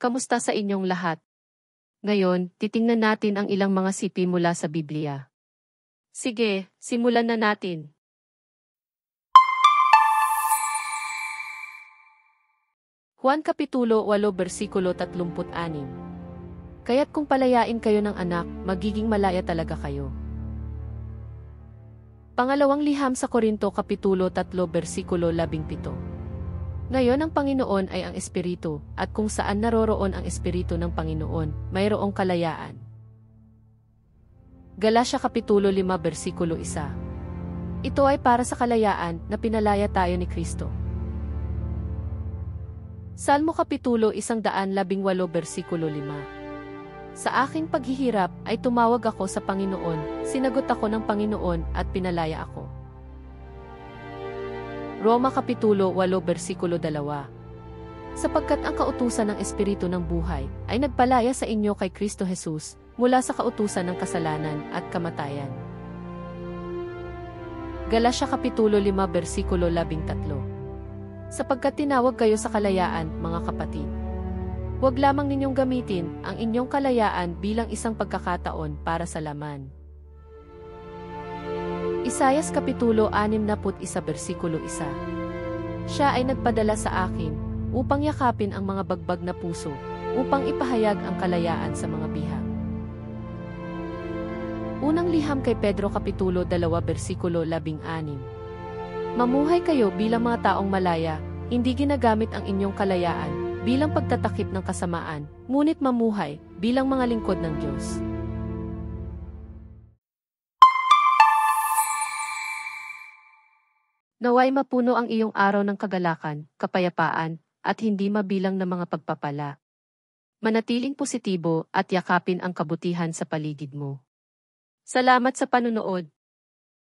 kamusta sa inyong lahat? Ngayon, titingnan natin ang ilang mga sipi mula sa Biblia. Sige, simulan na natin. Juan Kapitulo 8 versikulo 36. Kaya't kung palayain kayo ng anak, magiging malaya talaga kayo. Pangalawang liham sa Korinto Kapitulo 3 versikulo 17. Ngayon ang Panginoon ay ang Espiritu, at kung saan naroroon ang Espiritu ng Panginoon, mayroong kalayaan. Galatia Kapitulo 5 versikulo 1. Ito ay para sa kalayaan na pinalaya tayo ni Kristo. Salmo Kapitulo 118 versikulo 5. Sa aking paghihirap ay tumawag ako sa Panginoon, sinagot ako ng Panginoon at pinalaya ako. Roma Kapitulo 8 versikulo 2. Sapagkat ang kautusan ng Espiritu ng buhay ay nagpalaya sa inyo kay Kristo Jesus mula sa kautusan ng kasalanan at kamatayan. Galatia Kapitulo 5 versikulo 13. Sapagkat tinawag kayo sa kalayaan, mga kapatid. Huwag lamang ninyong gamitin ang inyong kalayaan bilang isang pagkakataon para sa laman. Isayas Kapitulo 61 versikulo 1. Siya ay nagpadala sa akin, upang yakapin ang mga bagbag na puso, upang ipahayag ang kalayaan sa mga bihag. Unang liham kay Pedro Kapitulo 2 versikulo 16. Mamuhay kayo bilang mga taong malaya, hindi ginagamit ang inyong kalayaan bilang pagtatakip ng kasamaan, ngunit mamuhay bilang mga lingkod ng Diyos. Naway mapuno ang iyong araw ng kagalakan, kapayapaan, at hindi mabilang na mga pagpapala. Manatiling positibo at yakapin ang kabutihan sa paligid mo. Salamat sa panunood.